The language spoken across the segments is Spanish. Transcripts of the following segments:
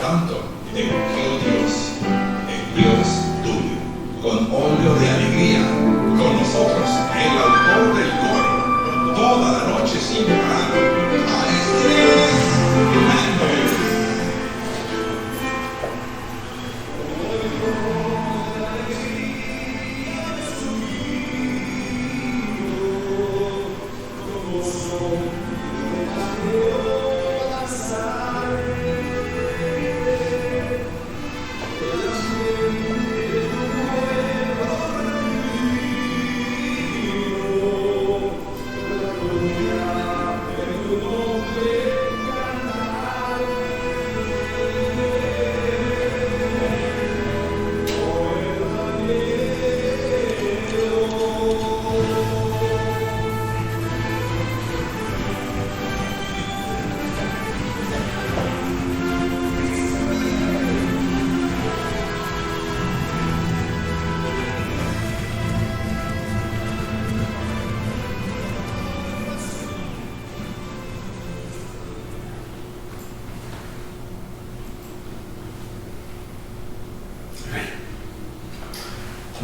tanto te ungió Dios, el Dios tuyo, con óleo de alegría, con nosotros, el autor del coro, toda la noche sin parar. A este es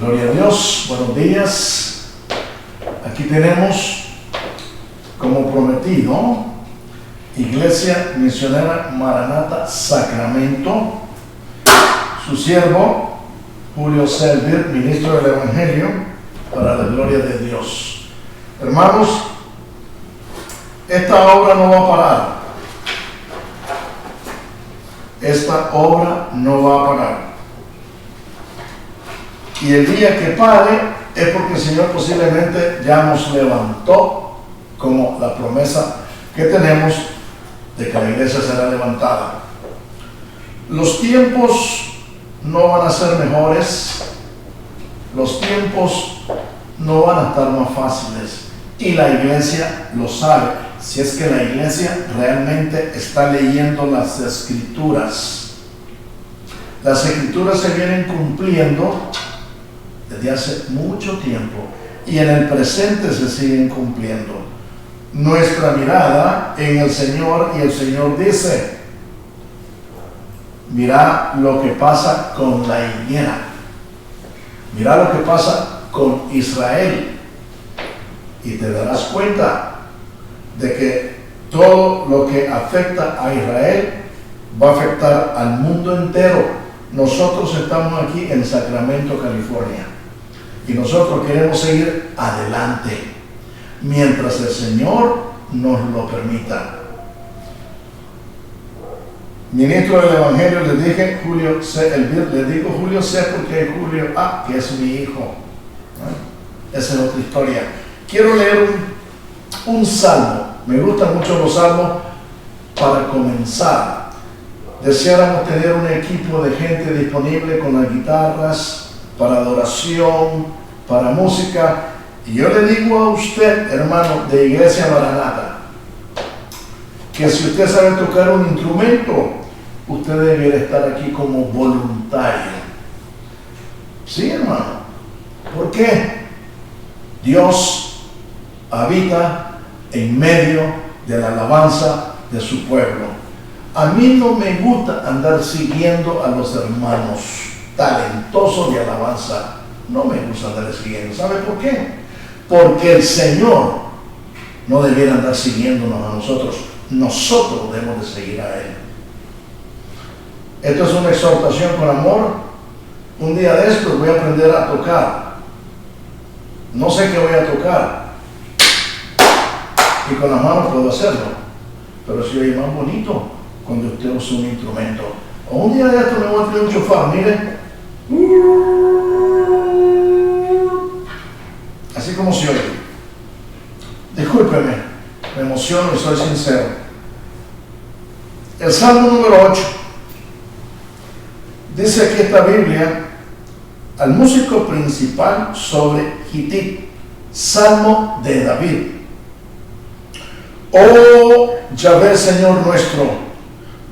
Gloria a Dios, buenos días. Aquí tenemos, como prometido, Iglesia Misionera Maranata Sacramento, su siervo Julio C. ministro del Evangelio, para la gloria de Dios. Hermanos, esta obra no va a parar. Esta obra no va a parar. Y el día que pare es porque el Señor posiblemente ya nos levantó, como la promesa que tenemos de que la iglesia será levantada. Los tiempos no van a ser mejores, los tiempos no van a estar más fáciles, y la iglesia lo sabe, si es que la iglesia realmente está leyendo las escrituras. Las escrituras se vienen cumpliendo desde hace mucho tiempo y en el presente se siguen cumpliendo. Nuestra mirada en el Señor, y el Señor dice: mira lo que pasa con la higuera, mira lo que pasa con Israel, y te darás cuenta de que todo lo que afecta a Israel va a afectar al mundo entero. Nosotros estamos aquí en Sacramento, California, y nosotros queremos seguir adelante mientras el Señor nos lo permita. Ministro del Evangelio, les dije Julio C. Les digo Julio C. porque Julio A., que es mi hijo. Esa es otra historia. Quiero leer un salmo. Me gustan mucho los salmos para comenzar. Deseáramos tener un equipo de gente disponible con las guitarras, para adoración, para música. Y yo le digo a usted, hermano de Iglesia Maranata, que si usted sabe tocar un instrumento, usted debería estar aquí como voluntario. Sí, hermano. ¿Por qué? Dios habita en medio de la alabanza de su pueblo. A mí no me gusta andar siguiendo a los hermanos talentosos de alabanza. No me gusta andar siguiendo. ¿Sabe por qué? Porque el Señor no debiera andar siguiéndonos a nosotros. Nosotros debemos de seguir a Él. Esto es una exhortación con amor. Un día de estos voy a aprender a tocar. No sé qué voy a tocar, y con las manos puedo hacerlo, pero si oye más bonito cuando usted usa un instrumento. O un día de esto me voy a tener un chofar, mire, así como se oye. Discúlpeme, me emociono y soy sincero. El Salmo número 8 dice aquí esta Biblia: al músico principal sobre Gitit, Salmo de David. Oh Yahvé, Señor nuestro,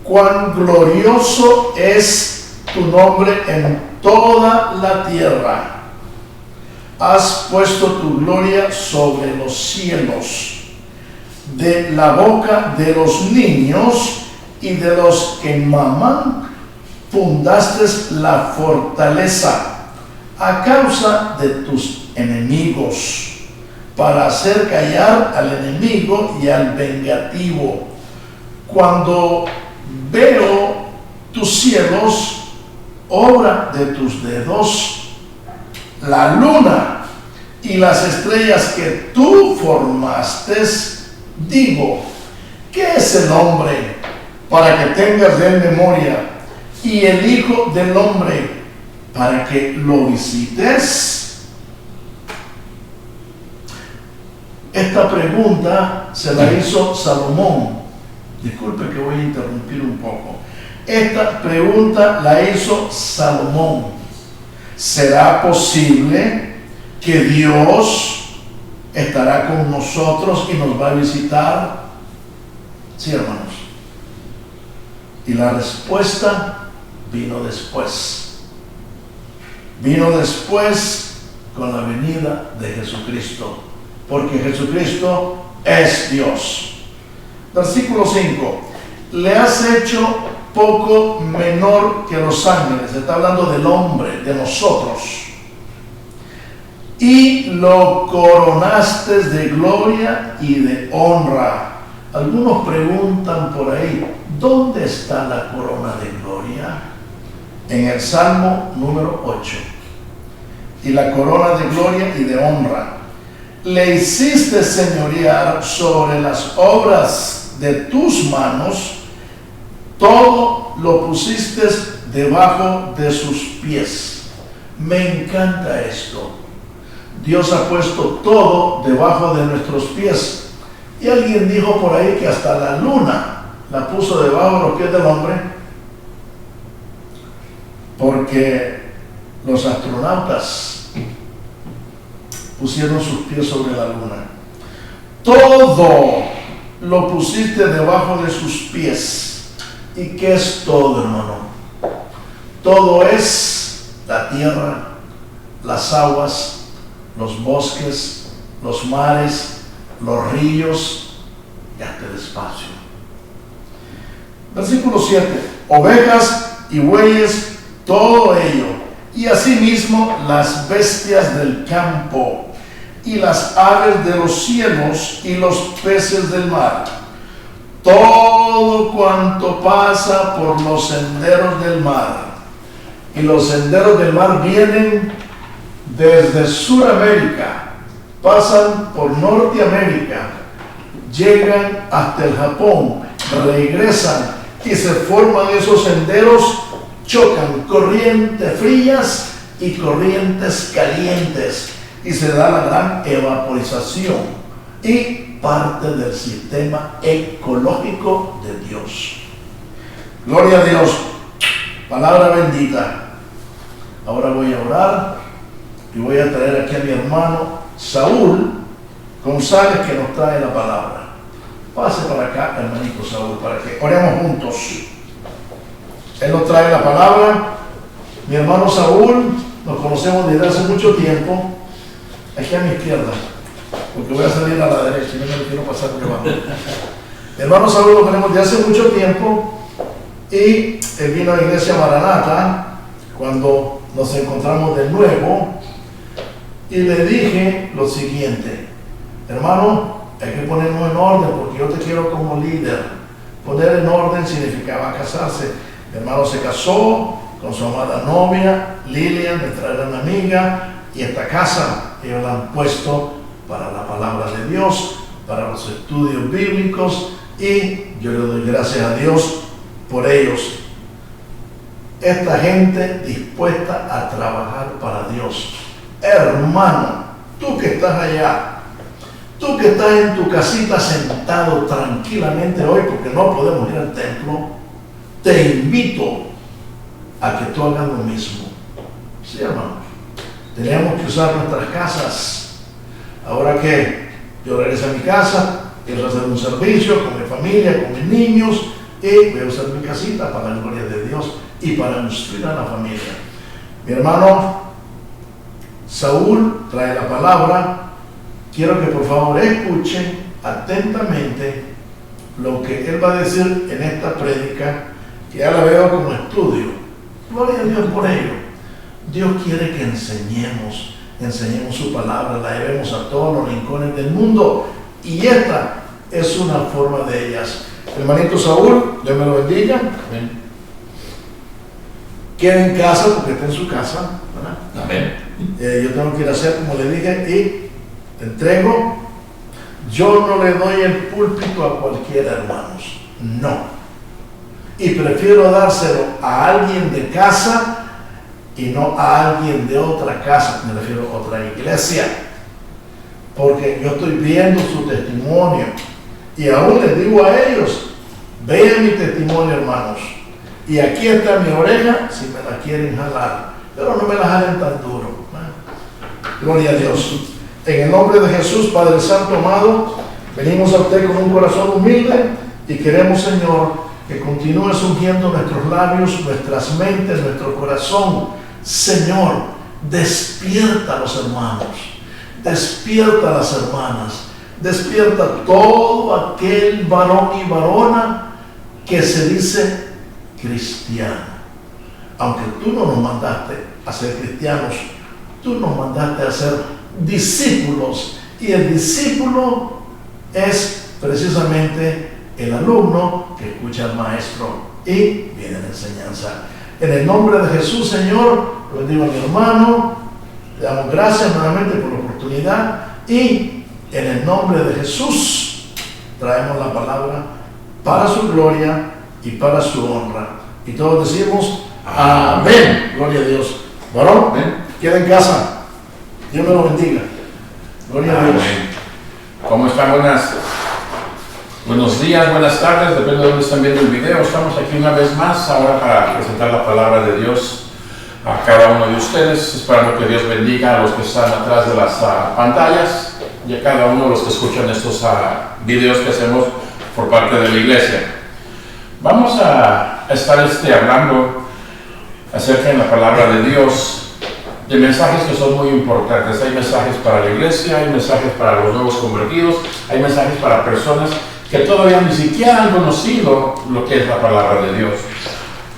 cuán glorioso es tu nombre en toda la tierra. Has puesto tu gloria sobre los cielos. De la boca de los niños y de los que maman fundaste la fortaleza a causa de tus enemigos, para hacer callar al enemigo y al vengativo. Cuando veo tus cielos, obra de tus dedos, la luna y las estrellas que tú formaste, digo, ¿qué es el hombre para que tengas de él memoria, y el hijo del hombre para que lo visites? Esta pregunta se la hizo Salomón. Disculpe que voy a interrumpir un poco. Esta pregunta la hizo Salomón. ¿Será posible que Dios estará con nosotros y nos va a visitar? Sí, hermanos. Y la respuesta vino después. Vino después con la venida de Jesucristo. Porque Jesucristo es Dios. Versículo 5. Le has hecho poco menor que los ángeles. Está hablando del hombre, de nosotros. Y lo coronaste de gloria y de honra. Algunos preguntan por ahí, ¿dónde está la corona de gloria? En el Salmo número 8. Y la corona de gloria y de honra. Le hiciste señorear sobre las obras de tus manos, todo lo pusiste debajo de sus pies. Me encanta esto. Dios ha puesto todo debajo de nuestros pies. Y alguien dijo por ahí que hasta la luna la puso debajo de los pies del hombre, porque los astronautas pusieron sus pies sobre la luna. Todo lo pusiste debajo de sus pies. ¿Y qué es todo, hermano? Todo es la tierra, las aguas, los bosques, los mares, los ríos y hasta el espacio. Versículo 7. Ovejas y bueyes, todo ello, y asimismo las bestias del campo, y las aves de los cielos, y los peces del mar, todo cuanto pasa por los senderos del mar. Y los senderos del mar vienen desde Sudamérica, pasan por Norteamérica, llegan hasta el Japón, regresan y se forman esos senderos, chocan corrientes frías y corrientes calientes, y se da la gran evaporización y parte del sistema ecológico de Dios. Gloria a Dios. Palabra bendita. Ahora voy a orar y voy a traer aquí a mi hermano Saúl González, que nos trae la palabra. Pase para acá, hermanito Saúl, para que oremos juntos. Él nos trae la palabra. Mi hermano Saúl, nos conocemos desde hace mucho tiempo. Aquí a mi izquierda, porque voy a salir a la derecha y no me quiero pasar por abajo. Mi hermano Saúl lo tenemos desde hace mucho tiempo, y él vino a la iglesia Maranata cuando nos encontramos de nuevo, y le dije lo siguiente: hermano, hay que ponernos en orden, porque yo te quiero como líder. Poner en orden significaba casarse. Mi hermano se casó con su amada novia Lilian, nuestra gran amiga, y esta casa ellos la han puesto para la palabra de Dios, para los estudios bíblicos, y yo le doy gracias a Dios por ellos. Esta gente dispuesta a trabajar para Dios. Hermano, tú que estás allá, tú que estás en tu casita sentado tranquilamente hoy, porque no podemos ir al templo, te invito a que tú hagas lo mismo. Sí, hermano. Tenemos que usar nuestras casas. Ahora que yo regreso a mi casa, quiero hacer un servicio con mi familia, con mis niños, y voy a usar mi casita para la gloria de Dios y para instruir a la familia. Mi hermano Saúl trae la palabra. Quiero que por favor escuchen atentamente lo que él va a decir en esta prédica, que ya la veo como estudio. Gloria a Dios por ello. Dios quiere que enseñemos su palabra, la llevemos a todos los rincones del mundo, y esta es una forma de ellas. Hermanito Saúl, Dios me lo bendiga. Amén. Queda en casa porque está en su casa, ¿verdad? Amén. Yo tengo que ir a hacer como le dije, y te entrego. Yo no le doy el púlpito a cualquiera, hermanos, no. Y prefiero dárselo a alguien de casa y no a alguien de otra casa, me refiero a otra iglesia, porque yo estoy viendo su testimonio, y aún les digo a ellos: vean mi testimonio, hermanos, y aquí está mi oreja si me la quieren jalar, pero no me la jalen tan duro, ¿no? Gloria a Dios. En el nombre de Jesús, Padre Santo amado, venimos a usted con un corazón humilde y queremos, Señor, que continúes ungiendo nuestros labios, nuestras mentes, nuestro corazón. Señor, despierta a los hermanos, despierta a las hermanas, despierta a todo aquel varón y varona que se dice cristiano. Aunque tú no nos mandaste a ser cristianos, tú nos mandaste a ser discípulos, y el discípulo es precisamente el alumno que escucha al maestro y viene la enseñanza. En el nombre de Jesús, Señor, lo bendigo a mi hermano, le damos gracias nuevamente por la oportunidad, y en el nombre de Jesús traemos la palabra para su gloria y para su honra. Y todos decimos amén. Gloria a Dios. Varón, queda en casa. Dios me lo bendiga. Gloria a Dios. ¿Cómo están? Buenos días, buenas tardes, depende de dónde están viendo el video. Estamos aquí una vez más ahora para presentar la palabra de Dios a cada uno de ustedes, esperando que Dios bendiga a los que están atrás de las pantallas y a cada uno de los que escuchan estos videos que hacemos por parte de la iglesia. Vamos a estar hablando acerca de la palabra de Dios, de mensajes que son muy importantes. Hay mensajes para la iglesia, hay mensajes para los nuevos convertidos, hay mensajes para personas que todavía ni siquiera han conocido lo que es la palabra de Dios.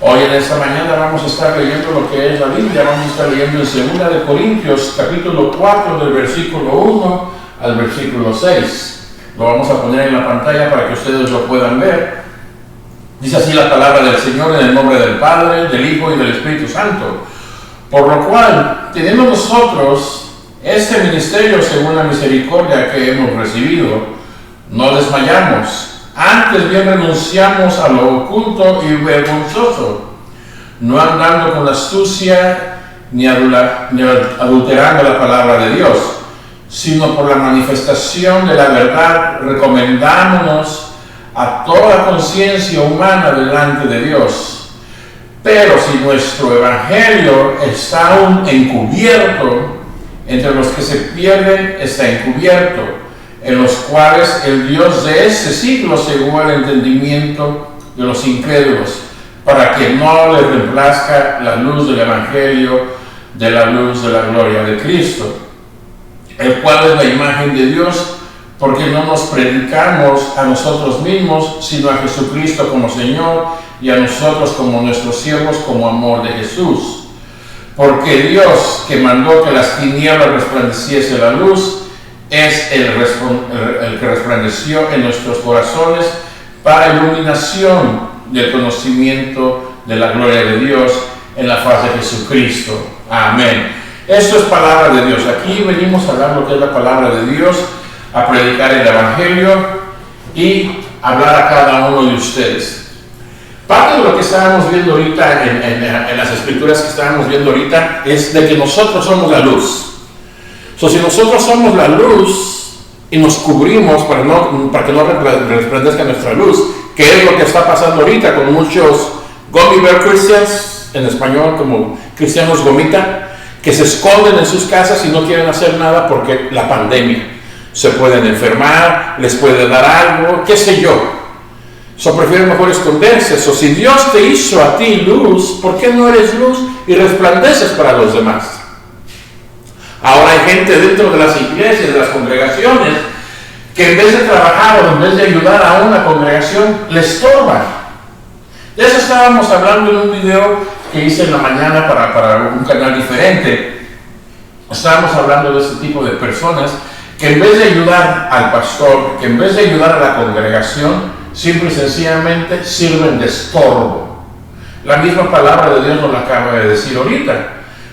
Hoy en esta mañana vamos a estar leyendo lo que es la Biblia. Vamos a estar leyendo en 2 de Corintios, capítulo 4, del versículo 1 al versículo 6. Lo vamos a poner en la pantalla para que ustedes lo puedan ver. Dice así la palabra del Señor, en el nombre del Padre, del Hijo y del Espíritu Santo. Por lo cual, teniendo nosotros este ministerio según la misericordia que hemos recibido, no desmayamos, antes bien renunciamos a lo oculto y vergonzoso, no andando con astucia ni adulterando la palabra de Dios, sino por la manifestación de la verdad, recomendándonos a toda conciencia humana delante de Dios. Pero si nuestro evangelio está aún encubierto, entre los que se pierden está encubierto, en los cuales el Dios de este siglo cegó el entendimiento de los incrédulos, para que no les reemplazca la luz del evangelio de la luz de la gloria de Cristo, el cual es la imagen de Dios, porque no nos predicamos a nosotros mismos, sino a Jesucristo como Señor, y a nosotros como nuestros siervos, como amor de Jesús. Porque Dios, que mandó que las tinieblas resplandeciese la luz, es el que resplandeció en nuestros corazones para iluminación del conocimiento de la gloria de Dios en la faz de Jesucristo. Amén. Esto es palabra de Dios. Aquí venimos a hablar lo que es la palabra de Dios, a predicar el evangelio y hablar a cada uno de ustedes. Parte de lo que estábamos viendo ahorita en las escrituras que estábamos viendo ahorita es de que nosotros somos la luz. Si nosotros somos la luz y nos cubrimos para que no resplandezca nuestra luz, que es lo que está pasando ahorita con muchos gummy bear Christians, en español como cristianos gomita, que se esconden en sus casas y no quieren hacer nada porque la pandemia. Se pueden enfermar, les puede dar algo, qué sé yo. Prefieren mejor esconderse. Si Dios te hizo a ti luz, ¿por qué no eres luz y resplandeces para los demás? Ahora hay gente dentro de las iglesias, de las congregaciones, que en vez de trabajar o en vez de ayudar a una congregación, le estorban. De eso estábamos hablando en un video que hice en la mañana para un canal diferente, estábamos hablando de este tipo de personas que en vez de ayudar al pastor, que en vez de ayudar a la congregación, simple y sencillamente sirven de estorbo. La misma palabra de Dios nos la acaba de decir ahorita.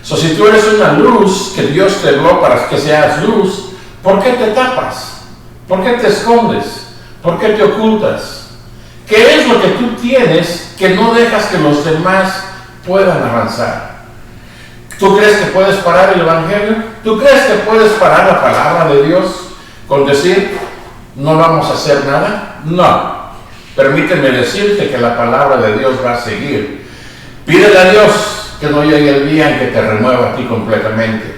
Si tú eres una luz que Dios te habló para que seas luz, ¿por qué te tapas? ¿Por qué te escondes? ¿Por qué te ocultas? ¿Qué es lo que tú tienes que no dejas que los demás puedan avanzar? ¿Tú crees que puedes parar el Evangelio? ¿Tú crees que puedes parar la palabra de Dios con decir, no vamos a hacer nada? No. Permíteme decirte que la palabra de Dios va a seguir. Pídele a Dios que no llegue el día en que te remueva a ti completamente.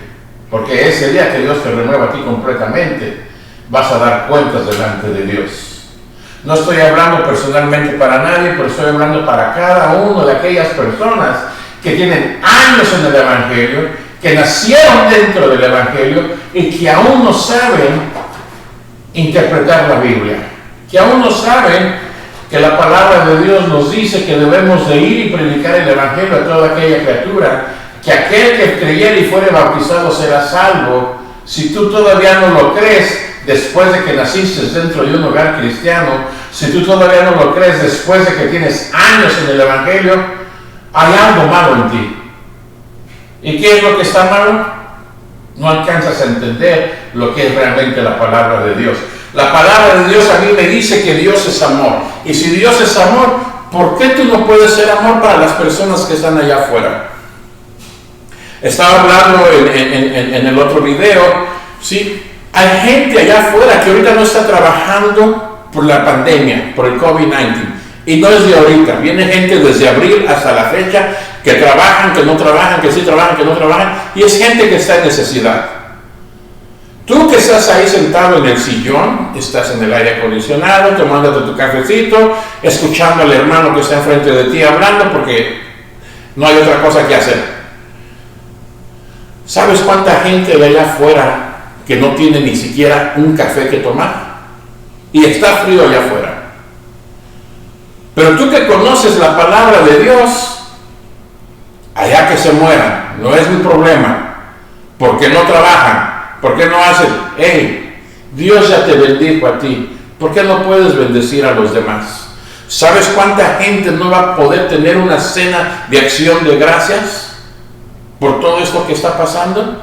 Porque ese día que Dios te remueva a ti completamente, vas a dar cuentas delante de Dios. No estoy hablando personalmente para nadie, pero estoy hablando para cada uno de aquellas personas que tienen años en el Evangelio, que nacieron dentro del Evangelio y que aún no saben interpretar la Biblia, que aún no saben que la palabra de Dios nos dice que debemos de ir y predicar el Evangelio a toda aquella criatura, que aquel que creyere y fuere bautizado será salvo. Si tú todavía no lo crees, después de que naciste dentro de un hogar cristiano, si tú todavía no lo crees después de que tienes años en el Evangelio, hay algo malo en ti. ¿Y qué es lo que está malo? No alcanzas a entender lo que es realmente la palabra de Dios. La palabra de Dios a mí me dice que Dios es amor. Y si Dios es amor, ¿por qué tú no puedes ser amor para las personas que están allá afuera? Estaba hablando en el otro video, ¿sí? Hay gente allá afuera que ahorita no está trabajando por la pandemia, por el COVID-19. Y no es de ahorita, viene gente desde abril hasta la fecha que trabajan, que no trabajan, que sí trabajan, que no trabajan, y es gente que está en necesidad. Tú que estás ahí sentado en el sillón, estás en el aire acondicionado, tomándote tu cafecito, escuchando al hermano que está enfrente de ti hablando porque no hay otra cosa que hacer. ¿Sabes cuánta gente de allá afuera que no tiene ni siquiera un café que tomar? Y está frío allá afuera. Pero tú que conoces la palabra de Dios, allá que se mueran, no es mi problema. ¿Por qué no trabajan? ¿Por qué no hacen? Hey, Dios ya te bendijo a ti. ¿Por qué no puedes bendecir a los demás? ¿Sabes cuánta gente no va a poder tener una cena de acción de gracias por todo esto que está pasando?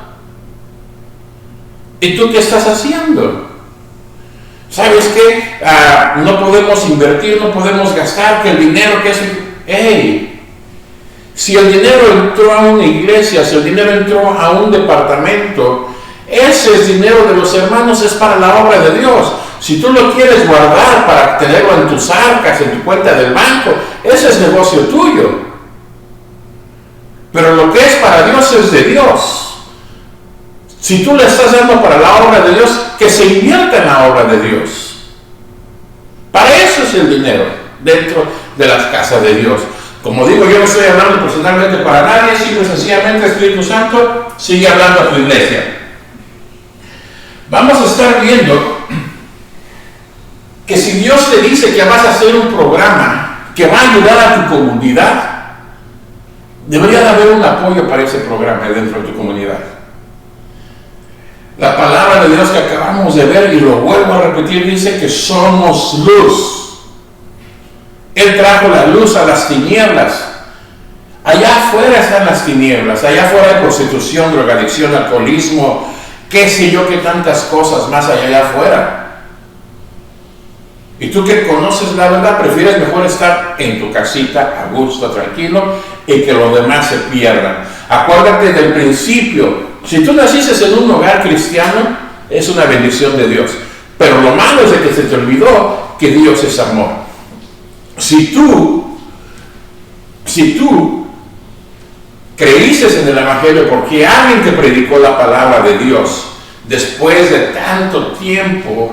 ¿Y tú qué estás haciendo? ¿Sabes qué? No podemos invertir, no podemos gastar, que el dinero que es... ¡Hey! Si el dinero entró a una iglesia, si el dinero entró a un departamento, ese es dinero de los hermanos, es para la obra de Dios. Si tú lo quieres guardar para tenerlo en tus arcas, en tu cuenta del banco, ese es negocio tuyo. Pero lo que es para Dios es de Dios. Si tú le estás dando para la obra de Dios, que se invierta en la obra de Dios. Para eso es el dinero dentro de las casas de Dios. Como digo, yo no estoy hablando personalmente para nadie, simple y sencillamente Espíritu Santo sigue hablando a tu iglesia. Vamos a estar viendo que si Dios te dice que vas a hacer un programa que va a ayudar a tu comunidad, debería de haber un apoyo para ese programa dentro de tu comunidad. La palabra de Dios que acabamos de ver, y lo vuelvo a repetir, dice que somos luz. Él trajo la luz a las tinieblas. Allá afuera están las tinieblas, allá afuera hay prostitución, drogadicción, alcoholismo, qué sé yo, qué tantas cosas más hay allá afuera. Y tú que conoces la verdad, prefieres mejor estar en tu casita, a gusto, tranquilo, y que los demás se pierdan. Acuérdate del principio. Si tú naciste en un hogar cristiano, es una bendición de Dios. Pero lo malo es de que se te olvidó que Dios es amor. Si tú creíste en el Evangelio porque alguien te predicó la palabra de Dios después de tanto tiempo,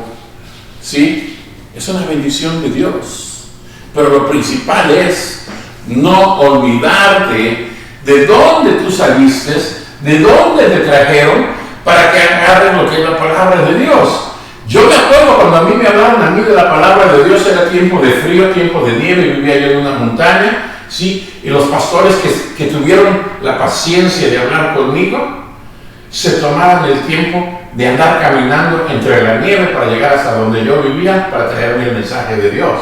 ¿sí? Es una bendición de Dios. Pero lo principal es no olvidarte de dónde tú saliste, de dónde te trajeron, para que agarres lo que es la palabra de Dios. Yo me acuerdo cuando a mí me hablaron a mí de la palabra de Dios, era tiempo de frío, tiempo de nieve, vivía yo en una montaña, ¿sí? Y los pastores que tuvieron la paciencia de hablar conmigo, se tomaban el tiempo de andar caminando entre la nieve para llegar hasta donde yo vivía para traerme el mensaje de Dios.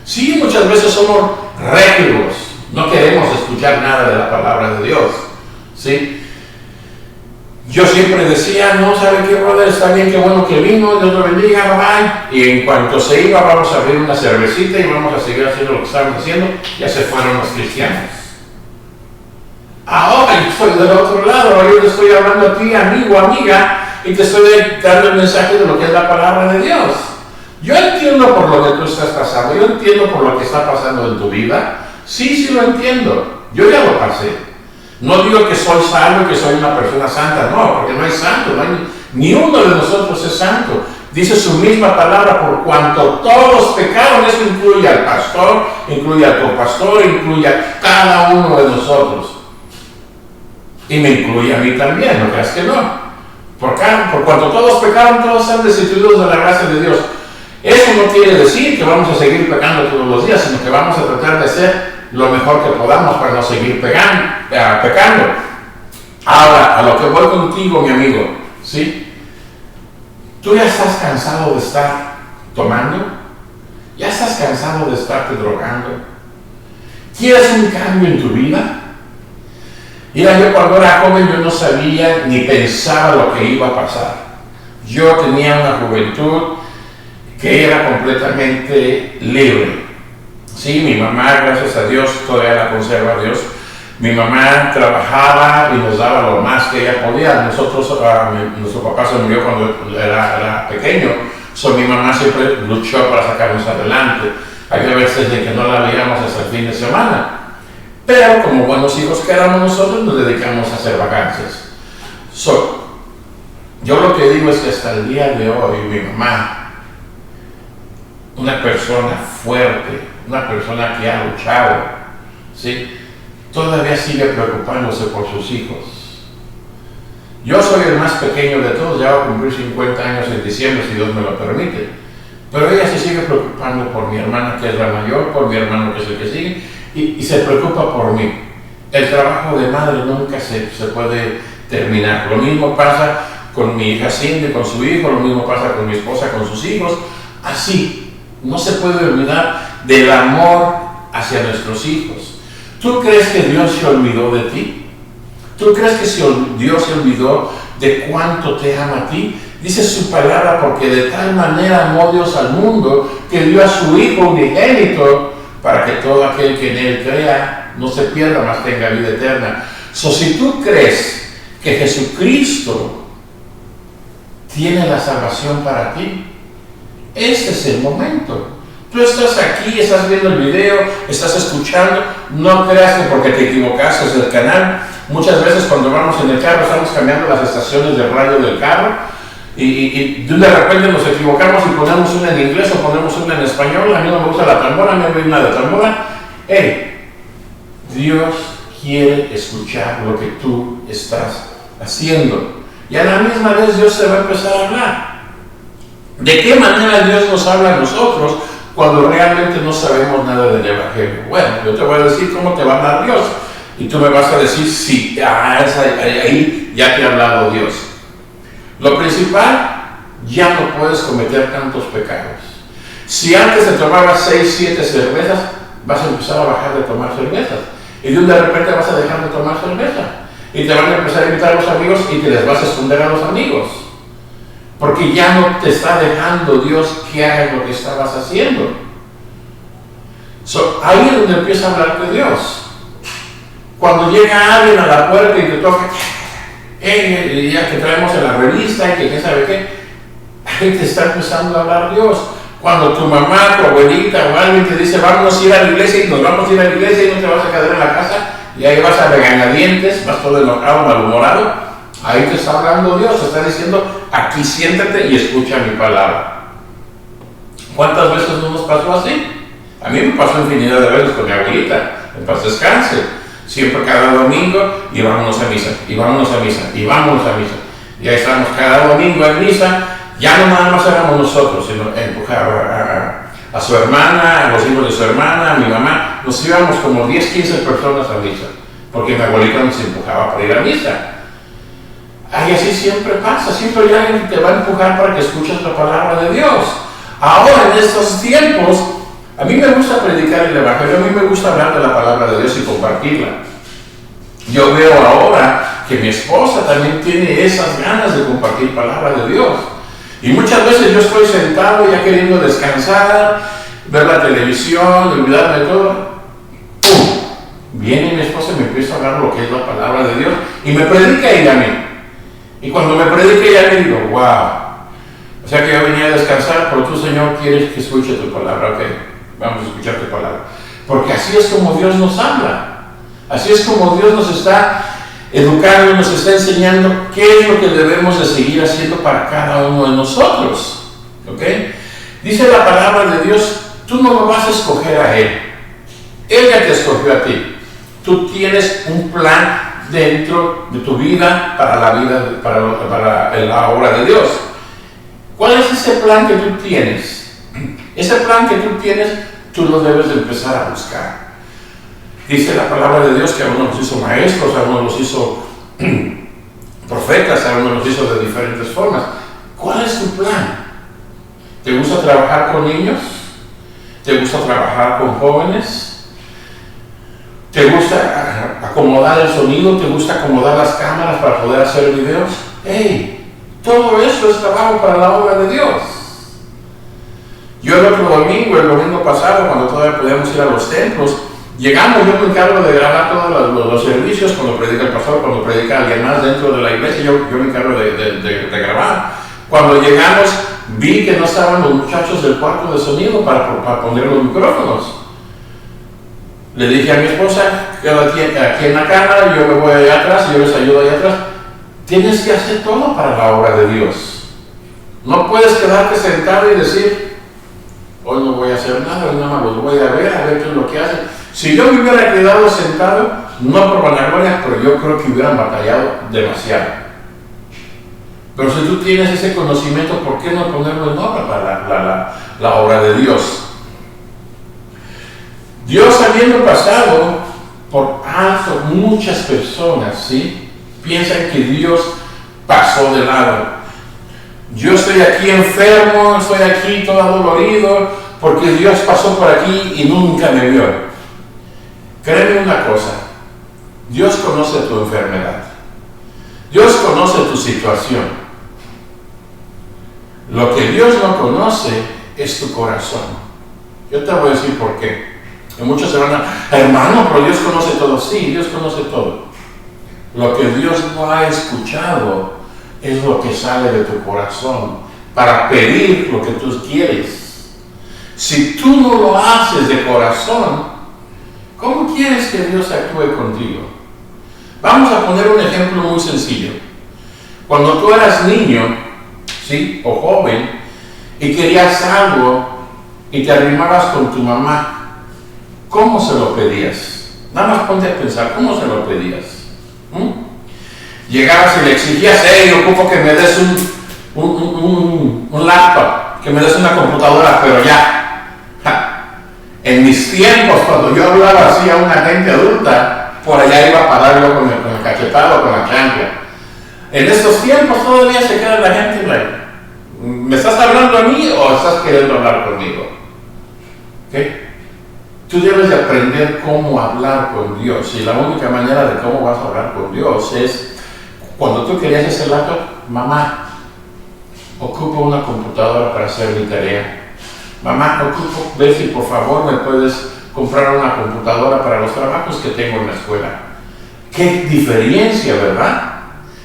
Sí, muchas veces somos réprobos, no queremos escuchar nada de la palabra de Dios, ¿sí? Yo siempre decía, no, ¿sabe qué, brother? Está bien, qué bueno que vino, Dios lo bendiga, bye. Y en cuanto se iba, vamos a abrir una cervecita y vamos a seguir haciendo lo que estábamos haciendo. Ya se fueron los cristianos. Ahora yo estoy del otro lado, yo te estoy hablando a ti, amigo, amiga, y te estoy dando el mensaje de lo que es la palabra de Dios. Yo entiendo por lo que tú estás pasando, yo entiendo por lo que está pasando en tu vida. Sí lo entiendo, yo ya lo pasé. No digo que soy salvo y que soy una persona santa, no, porque no hay santo, ni uno de nosotros es santo. Dice su misma palabra, por cuanto todos pecaron, eso incluye al pastor, incluye al copastor, incluye a cada uno de nosotros. Y me incluye a mí también, ¿no creas que no? Por cuanto todos pecaron, todos están destituidos de la gracia de Dios. Eso no quiere decir que vamos a seguir pecando todos los días, sino que vamos a tratar de hacer lo mejor que podamos para no seguir pecando. Ahora, a lo que voy contigo, mi amigo, ¿sí? ¿Tú ya estás cansado de estar tomando? ¿Ya estás cansado de estarte drogando? ¿Quieres un cambio en tu vida? Mira, yo cuando era joven yo no sabía ni pensaba lo que iba a pasar. Yo tenía una juventud que era completamente libre. Sí, mi mamá, gracias a Dios, todavía la conserva Dios. Mi mamá trabajaba y nos daba lo más que ella podía. Nuestro papá se murió cuando era pequeño, mi mamá siempre luchó para sacarnos adelante. Había veces de que no la veíamos hasta el fin de semana. Pero como buenos hijos que éramos nosotros, nos dedicamos a hacer vacancias. Yo lo que digo es que hasta el día de hoy, mi mamá, una persona fuerte, una persona que ha luchado, ¿sí? Todavía sigue preocupándose por sus hijos. Yo soy el más pequeño de todos, ya voy a cumplir 50 años en diciembre, si Dios me lo permite. Pero ella se sigue preocupando por mi hermana, que es la mayor, por mi hermano, que es el que sigue, y se preocupa por mí. El trabajo de madre nunca se puede terminar. Lo mismo pasa con mi hija Cindy, con su hijo, lo mismo pasa con mi esposa, con sus hijos. Así, no se puede olvidar del amor hacia nuestros hijos. ¿Tú crees que Dios se olvidó de ti? ¿Tú crees que Dios se olvidó de cuánto te ama a ti? Dice su palabra, porque de tal manera amó Dios al mundo que dio a su Hijo unigénito para que todo aquel que en Él crea no se pierda, mas tenga vida eterna. Si tú crees que Jesucristo tiene la salvación para ti, este es el momento. Tú estás aquí, estás viendo el video, estás escuchando, no creas que porque te equivocaste del canal. Muchas veces cuando vamos en el carro estamos cambiando las estaciones de radio del carro y de repente nos equivocamos y ponemos una en inglés o ponemos una en español. A mí no me gusta la tambora, a mí me gusta una de tambora. Dios quiere escuchar lo que tú estás haciendo. Y a la misma vez Dios te va a empezar a hablar. ¿De qué manera Dios nos habla a nosotros cuando realmente no sabemos nada del Evangelio? Bueno, yo te voy a decir cómo te va a hablar Dios. Y tú me vas a decir, sí, ahí ya te ha hablado Dios. Lo principal, ya no puedes cometer tantos pecados. Si antes te tomabas 6, 7 cervezas, vas a empezar a bajar de tomar cervezas. Y de repente vas a dejar de tomar cerveza. Y te van a empezar a invitar a los amigos y te les vas a esconder a los amigos. Porque ya no te está dejando Dios que hagas lo que estabas haciendo. Ahí es donde empieza a hablarte Dios. Cuando llega alguien a la puerta y te toca, ya que traemos en la revista y que qué sabe qué, ahí te está empezando a hablar Dios. Cuando tu mamá, tu abuelita o alguien te dice, vamos a ir a la iglesia y nos vamos a ir a la iglesia y no te vas a quedar en la casa, y ahí vas a regañadientes, vas todo enojado, malhumorado, ahí te está hablando Dios, te está diciendo, aquí siéntate y escucha mi palabra. ¿Cuántas veces no nos pasó así? A mí me pasó infinidad de veces con mi abuelita, en paz descanse. Siempre cada domingo, y vámonos a misa, y vámonos a misa, y vámonos a misa. Y ahí estamos cada domingo en misa. Ya no nada más éramos nosotros, sino a su hermana, a los hijos de su hermana, a mi mamá. Nos íbamos como 10, 15 personas a misa, porque mi abuelita nos empujaba para ir a misa. Ay, así siempre pasa, siempre hay alguien que te va a empujar para que escuches la palabra de Dios. Ahora, en estos tiempos, a mí me gusta predicar el Evangelio, a mí me gusta hablar de la palabra de Dios y compartirla. Yo veo ahora que mi esposa también tiene esas ganas de compartir palabra de Dios. Y muchas veces yo estoy sentado ya queriendo descansar, ver la televisión, olvidarme de todo. ¡Pum! Viene mi esposa y me empieza a hablar lo que es la palabra de Dios y me predica ella a mí. Y cuando me predica ella me digo, wow. O sea que yo venía a descansar, pero tú, Señor, quieres que escuche tu palabra. Ok, vamos a escuchar tu palabra. Porque así es como Dios nos habla. Así es como Dios nos está educando, nos está enseñando qué es lo que debemos de seguir haciendo para cada uno de nosotros. ¿Ok? Dice la palabra de Dios, tú no lo vas a escoger a Él. Él ya te escogió a ti. Tú tienes un plan dentro de tu vida para la obra de Dios. ¿Cuál es ese plan que tú tienes? Ese plan que tú tienes, tú lo debes de empezar a buscar. Dice la palabra de Dios que a uno los hizo maestros, a uno los hizo profetas, a uno los hizo de diferentes formas. ¿Cuál es tu plan? ¿Te gusta trabajar con niños? ¿Te gusta trabajar con jóvenes? ¿Te gusta acomodar el sonido? ¿Te gusta acomodar las cámaras para poder hacer videos? ¡Hey! Todo eso es trabajo para la obra de Dios. Yo el domingo pasado, cuando todavía podíamos ir a los templos, llegamos, yo me encargo de grabar todos los servicios, cuando predica el pastor, cuando predica alguien más dentro de la iglesia, yo me encargo de grabar. Cuando llegamos, vi que no estaban los muchachos del cuarto de sonido para poner los micrófonos. Le dije a mi esposa, quédate aquí en la cámara, yo me voy allá atrás, yo les ayudo allá atrás. Tienes que hacer todo para la obra de Dios. No puedes quedarte sentado y decir, hoy no voy a hacer nada, hoy nada más los voy a ver qué es lo que hacen. Si yo me hubiera quedado sentado, no por vanagloria, pero yo creo que hubieran batallado demasiado. Pero si tú tienes ese conocimiento, ¿por qué no ponerlo en obra para la obra de Dios? Dios, habiendo pasado por alto muchas personas, ¿sí?, piensan que Dios pasó de lado. Yo estoy aquí enfermo, estoy aquí todo dolorido, porque Dios pasó por aquí y nunca me vio. Créeme una cosa, Dios conoce tu enfermedad. Dios conoce tu situación. Lo que Dios no conoce es tu corazón. Yo te voy a decir por qué. Y muchos se van a, hermano, pero Dios conoce todo. Sí, Dios conoce todo. Lo que Dios no ha escuchado es lo que sale de tu corazón para pedir lo que tú quieres. Si tú no lo haces de corazón, ¿cómo quieres que Dios actúe contigo? Vamos a poner un ejemplo muy sencillo. Cuando tú eras niño, ¿sí?, o joven, y querías algo y te arrimabas con tu mamá, ¿cómo se lo pedías? Nada más ponte a pensar, ¿cómo se lo pedías? Llegabas y le exigías, hey, ocupo que me des un laptop, que me des una computadora, pero ya. En mis tiempos, cuando yo hablaba así a una gente adulta, por allá iba a parar yo con el cachetado, con la chancla. En estos tiempos todavía se queda la gente, like, ¿me estás hablando a mí o estás queriendo hablar conmigo? ¿Okay? Tú debes de aprender cómo hablar con Dios, y la única manera de cómo vas a hablar con Dios es cuando tú querías ese laptop, mamá, ocupo una computadora para hacer mi tarea. Mamá, ocupo, ve si por favor me puedes comprar una computadora para los trabajos que tengo en la escuela. Qué diferencia, ¿verdad?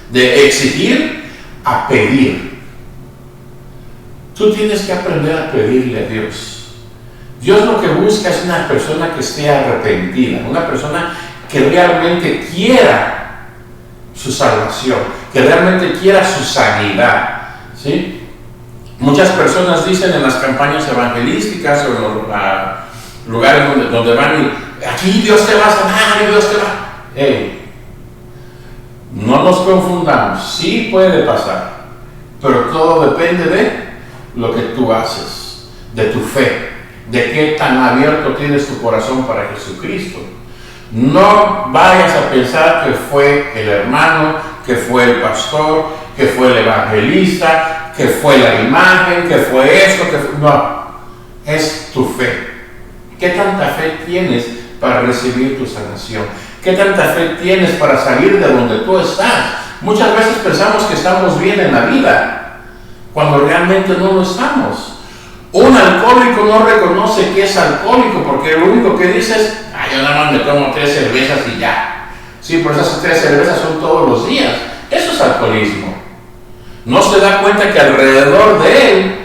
De exigir a pedir. Tú tienes que aprender a pedirle a Dios. Dios lo que busca es una persona que esté arrepentida, una persona que realmente quiera su salvación, que realmente quiera su sanidad, ¿sí? Muchas personas dicen en las campañas evangelísticas o en los lugares donde van y aquí Dios te va a sanar, Dios te va. Hey, no nos confundamos, sí puede pasar, pero todo depende de lo que tú haces, de tu fe. de qué tan abierto tienes tu corazón para Jesucristo. No vayas a pensar que fue el hermano, que fue el pastor, que fue el evangelista, que fue la imagen, que fue esto, que fue... No, es tu fe. ¿Qué tanta fe tienes para recibir tu sanación? ¿Qué tanta fe tienes para salir de donde tú estás? Muchas veces pensamos que estamos bien en la vida, cuando realmente no lo estamos. Un alcohólico no reconoce que es alcohólico, porque lo único que dice es, yo nada más me tomo 3 cervezas y ya. Sí, pero esas 3 cervezas son todos los días. Eso es alcoholismo. No se da cuenta que alrededor de él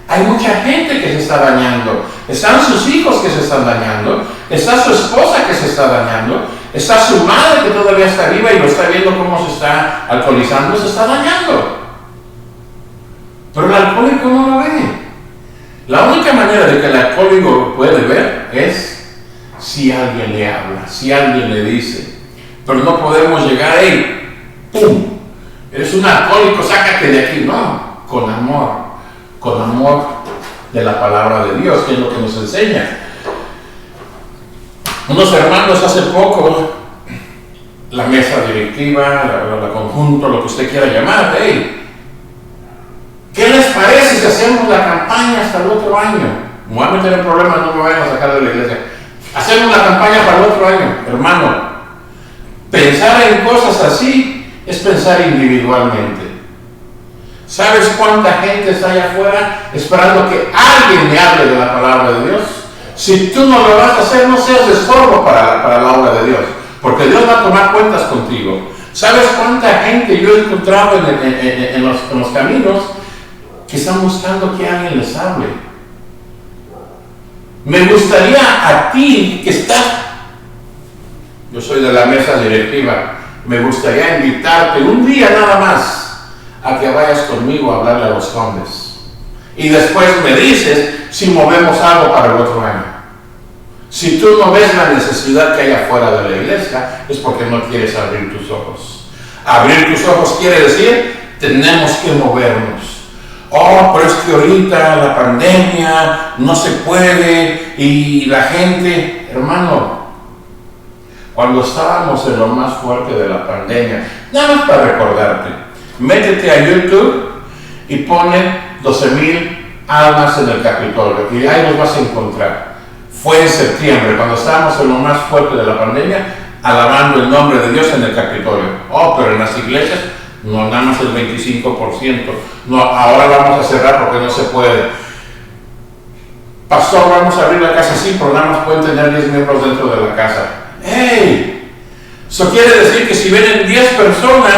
hay mucha gente que se está dañando. Están sus hijos que se están dañando. Está su esposa que se está dañando. Está su madre que todavía está viva y lo está viendo cómo se está alcoholizando, se está dañando. Pero el alcohólico no lo ve. La única manera de que el alcohólico lo puede ver es si alguien le habla, si alguien le dice. Pero no podemos llegar ahí, ¡pum! Eres un alcohólico, sácate de aquí. No, con amor de la palabra de Dios, que es lo que nos enseña. Unos hermanos hace poco, la mesa directiva, la conjunto, lo que usted quiera llamar, hey, ¿qué les parece si hacemos la campaña hasta el otro año? Me voy a meter en problemas, no me vayan a sacar de la iglesia. Hacemos la campaña para el otro año. Hermano, pensar en cosas así es pensar individualmente. ¿Sabes cuánta gente está allá afuera esperando que alguien le hable de la palabra de Dios? Si tú no lo vas a hacer, no seas estorbo para la obra de Dios, porque Dios va a tomar cuentas contigo. ¿Sabes cuánta gente yo he encontrado en los caminos que están buscando que alguien les hable? Me gustaría a ti que estás, yo soy de la mesa directiva, me gustaría invitarte un día nada más a que vayas conmigo a hablarle a los hombres. Y después me dices si movemos algo para el otro año. Si tú no ves la necesidad que hay afuera de la iglesia, es porque no quieres abrir tus ojos. Abrir tus ojos quiere decir, tenemos que movernos. Oh, pero es que ahorita la pandemia no se puede y la gente, hermano, cuando estábamos en lo más fuerte de la pandemia, nada más para recordarte, métete a YouTube y pone 12,000 almas en el Capitolio y ahí los vas a encontrar. Fue en septiembre, cuando estábamos en lo más fuerte de la pandemia, alabando el nombre de Dios en el Capitolio. Oh, pero en las iglesias no, nada más el 25%. No, ahora vamos a cerrar porque no se puede. Pastor, vamos a abrir la casa, sí, pero nada más pueden tener 10 miembros dentro de la casa. ¡Hey! Eso quiere decir que si vienen 10 personas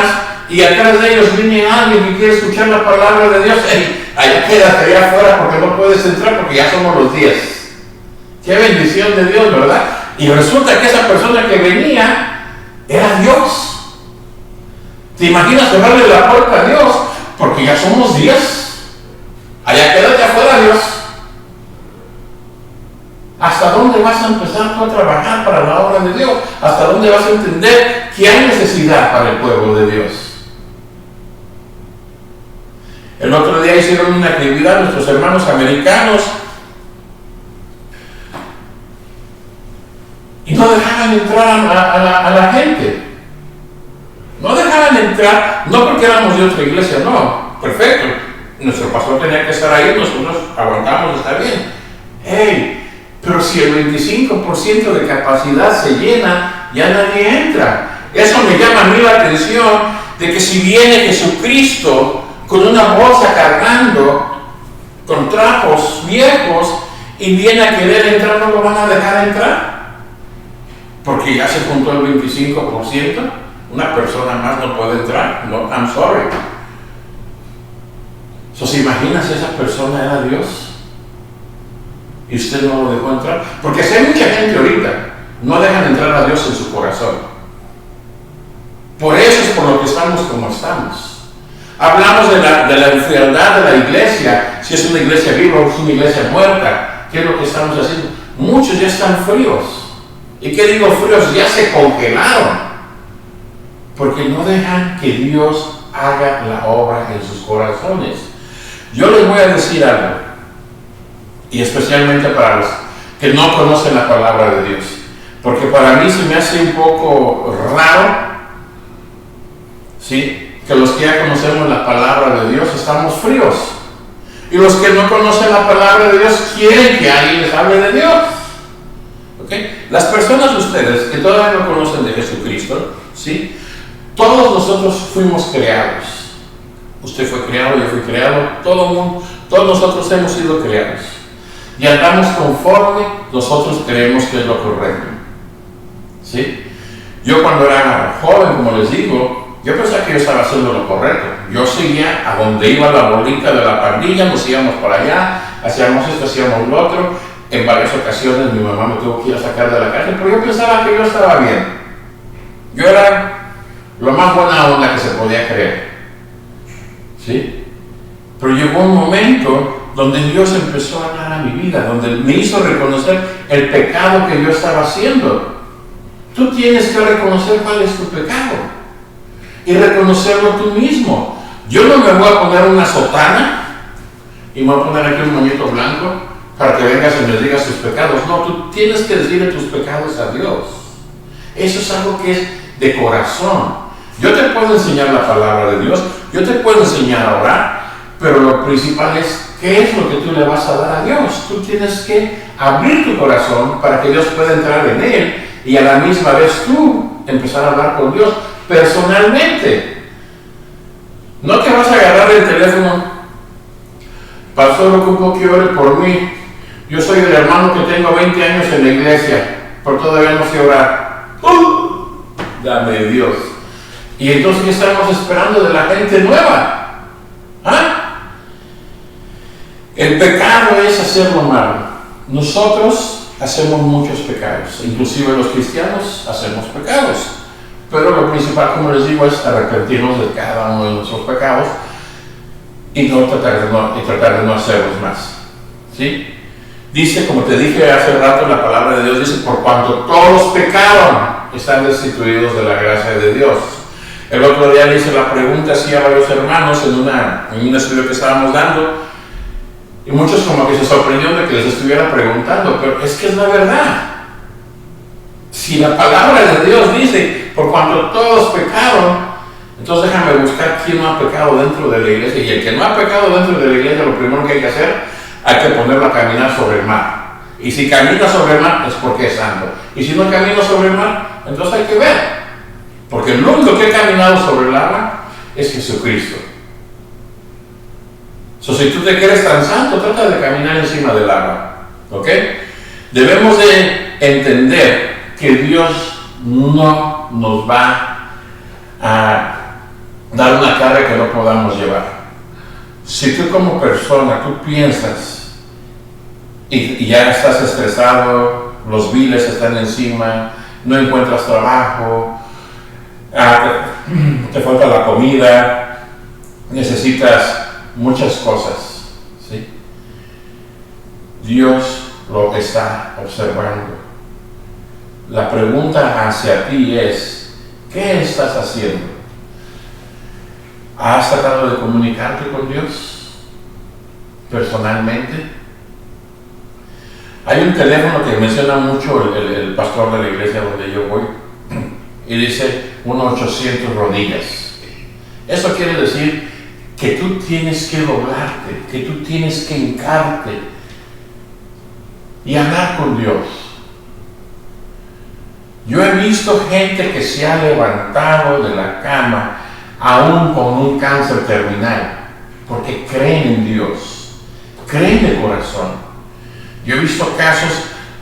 y atrás de ellos viene alguien que quiere escuchar la palabra de Dios, ¡hey! Allá quédate allá afuera porque no puedes entrar porque ya somos los 10. ¡Qué bendición de Dios!, ¿verdad? Y resulta que esa persona que venía era Dios. ¿Te imaginas cerrarle la puerta a Dios? Porque ya somos 10. Allá quédate afuera, Dios. ¿Hasta dónde vas a empezar tú a trabajar para la obra de Dios? ¿Hasta dónde vas a entender que hay necesidad para el pueblo de Dios? El otro día hicieron una actividad nuestros hermanos americanos y no dejaban entrar a la gente. No dejaban entrar, no porque éramos de otra iglesia, no, perfecto. Nuestro pastor tenía que estar ahí, nosotros aguantamos, está bien. Hey, pero si el 25% de capacidad se llena, ya nadie entra. Eso me llama a mí la atención de que si viene Jesucristo con una bolsa cargando, con trapos viejos, y viene a querer entrar, ¿no lo van a dejar entrar? Porque ya se juntó el 25%. Una persona más no puede entrar. No, I'm sorry. ¿Se imagina si esa persona era Dios? Y usted no lo dejó entrar. Porque si hay mucha gente ahorita, no dejan entrar a Dios en su corazón. Por eso es por lo que estamos como estamos. Hablamos de la enfermedad de la iglesia, si es una iglesia viva o es una iglesia muerta. ¿Qué es lo que estamos haciendo? Muchos ya están fríos. ¿Y qué digo fríos? Ya se congelaron. Porque no dejan que Dios haga la obra en sus corazones. Yo les voy a decir algo. y especialmente para los que no conocen la palabra de Dios. Porque para mí se me hace un poco raro, ¿sí?, que los que ya conocemos la palabra de Dios estamos fríos. Y los que no conocen la palabra de Dios quieren que alguien les hable de Dios. ¿Okay? Las personas de ustedes que todavía no conocen de Jesucristo, ¿sí?, todos nosotros fuimos creados. Usted fue creado, yo fui creado, todo el mundo, todos nosotros hemos sido creados. Y andamos conforme nosotros creemos que es lo correcto. ¿Sí? Yo cuando era joven, como les digo, yo pensaba que yo estaba haciendo lo correcto. Yo seguía a donde iba la bolita de la pandilla, nos íbamos para allá, hacíamos esto, hacíamos lo otro. En varias ocasiones mi mamá me tuvo que ir a sacar de la cárcel, pero yo pensaba que yo estaba bien. Yo era lo más buena onda que se podía creer. ¿Sí? Pero llegó un momento donde Dios empezó a hablar a mi vida, donde me hizo reconocer el pecado que yo estaba haciendo. Tú tienes que reconocer cuál es tu pecado y reconocerlo tú mismo. Yo no me voy a poner una sotana y me voy a poner aquí un moñito blanco para que vengas y me digas tus pecados. No, tú tienes que decirle tus pecados a Dios. Eso es algo que es de corazón. Yo te puedo enseñar la palabra de Dios, yo te puedo enseñar a orar, pero lo principal es qué es lo que tú le vas a dar a Dios. Tú tienes que abrir tu corazón para que Dios pueda entrar en él y a la misma vez tú empezar a hablar con Dios personalmente. No te vas a agarrar el teléfono, pastor, ocupo que ore por mí. Yo soy el hermano que tengo 20 años en la iglesia, pero todavía no sé orar. Dame Dios. Y entonces, ¿qué estamos esperando de la gente nueva? ¿Ah? El pecado es hacer lo malo. Nosotros hacemos muchos pecados, inclusive los cristianos hacemos pecados. Pero lo principal, como les digo, es arrepentirnos de cada uno de nuestros pecados y tratar de no hacerlos más. ¿Sí? Dice, como te dije hace rato, la palabra de Dios dice, por cuanto todos pecaron, están destituidos de la gracia de Dios. El otro día le hice la pregunta así a varios hermanos en un estudio que estábamos dando, y muchos como que se sorprendieron de que les estuviera preguntando, pero es que es la verdad. Si la palabra de Dios dice, por cuanto todos pecaron, entonces déjame buscar quién no ha pecado dentro de la iglesia. Y el que no ha pecado dentro de la iglesia, lo primero que hay que hacer, hay que ponerlo a caminar sobre el mar. Y si camina sobre el mar, es porque es santo. Y si no camina sobre el mar, entonces hay que ver. Porque el único que ha caminado sobre el agua es Jesucristo. Si tú te quieres tan santo, trata de caminar encima del agua. ¿Ok? Debemos de entender que Dios no nos va a dar una carga que no podamos llevar. Si tú como persona, tú piensas y ya estás estresado, los biles están encima, no encuentras trabajo, te falta la comida, necesitas muchas cosas, ¿sí? Dios lo está observando. La pregunta hacia ti es, ¿qué estás haciendo? ¿Has tratado de comunicarte con Dios personalmente? Hay un teléfono que menciona mucho el pastor de la iglesia donde yo voy y dice 1-800 rodillas. Eso quiere decir que tú tienes que doblarte, que tú tienes que hincarte y hablar con Dios. Yo he visto gente que se ha levantado de la cama aún con un cáncer terminal, porque creen en Dios, creen de corazón. Yo he visto casos,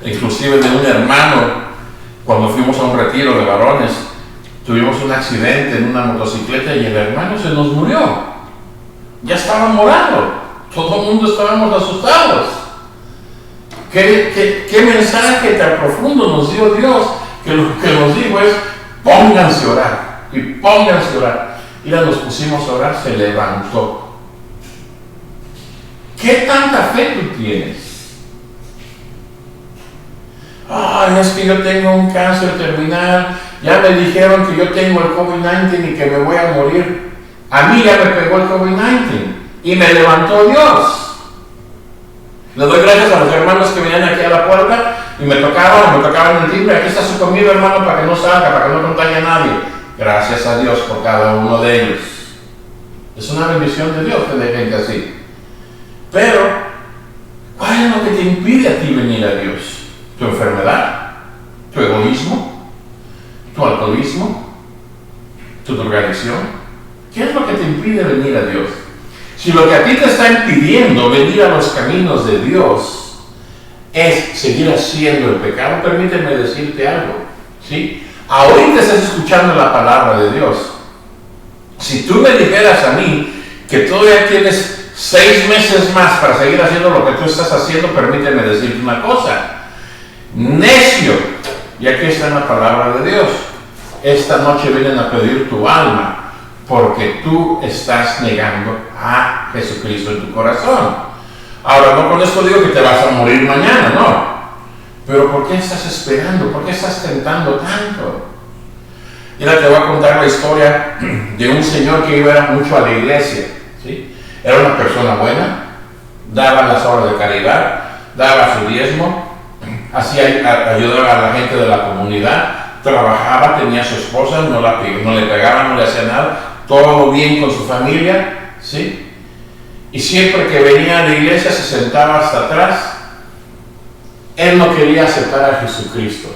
inclusive de un hermano, cuando fuimos a un retiro de varones, tuvimos un accidente en una motocicleta y el hermano se nos murió. Ya estaba morado, todo el mundo estábamos asustados. ¿Qué mensaje tan profundo nos dio Dios? Que lo que nos dijo es, pónganse a orar, y pónganse a orar. Y ya nos pusimos a orar, se levantó. ¿Qué tanta fe tú tienes? Ay, es que yo tengo un cáncer terminal, ya me dijeron que yo tengo el COVID-19 y que me voy a morir. A mí ya me pegó el COVID-19 y me levantó Dios. Le doy gracias a los hermanos que venían aquí a la puerta y me tocaban el timbre. Aquí está su comida, hermano, para que no salga, para que no contagie a nadie. Gracias a Dios por cada uno de ellos. Es una bendición de Dios tener gente así. Pero, ¿cuál es lo que te impide a ti venir a Dios? ¿Tu enfermedad? ¿Tu egoísmo? ¿Tu alcoholismo? ¿Tu drogadicción? ¿Qué es lo que te impide venir a Dios? Si lo que a ti te está impidiendo venir a los caminos de Dios es seguir haciendo el pecado, permíteme decirte algo, ¿sí? Ahorita estás escuchando la palabra de Dios. Si tú me dijeras a mí que todavía tienes 6 meses más para seguir haciendo lo que tú estás haciendo, permíteme decirte una cosa. Necio, y aquí está la palabra de Dios. Esta noche vienen a pedir tu alma porque tú estás negando a Jesucristo en tu corazón. Ahora, no con esto digo que te vas a morir mañana, no. Pero ¿por qué estás esperando? ¿Por qué estás tentando tanto? Mira, te voy a contar la historia de un señor que iba mucho a la iglesia, ¿sí? Era una persona buena, daba las obras de caridad, daba su diezmo, ayudaba a la gente de la comunidad, trabajaba, tenía a su esposa, no le pegaba, no le hacía nada, todo bien con su familia, ¿sí? Y siempre que venía a la iglesia se sentaba hasta atrás. Él no quería aceptar a Jesucristo.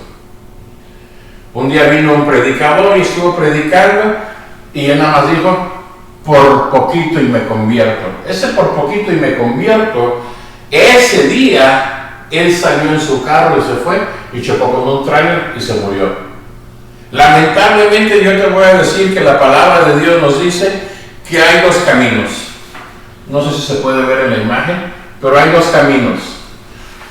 Un día vino un predicador y estuvo predicando y él nada más dijo, por poquito y me convierto. Ese por poquito y me convierto, ese día él salió en su carro y se fue y chocó con un tráiler y se murió. Lamentablemente yo te voy a decir que la palabra de Dios nos dice que hay 2 caminos. No sé si se puede ver en la imagen, pero hay 2 caminos.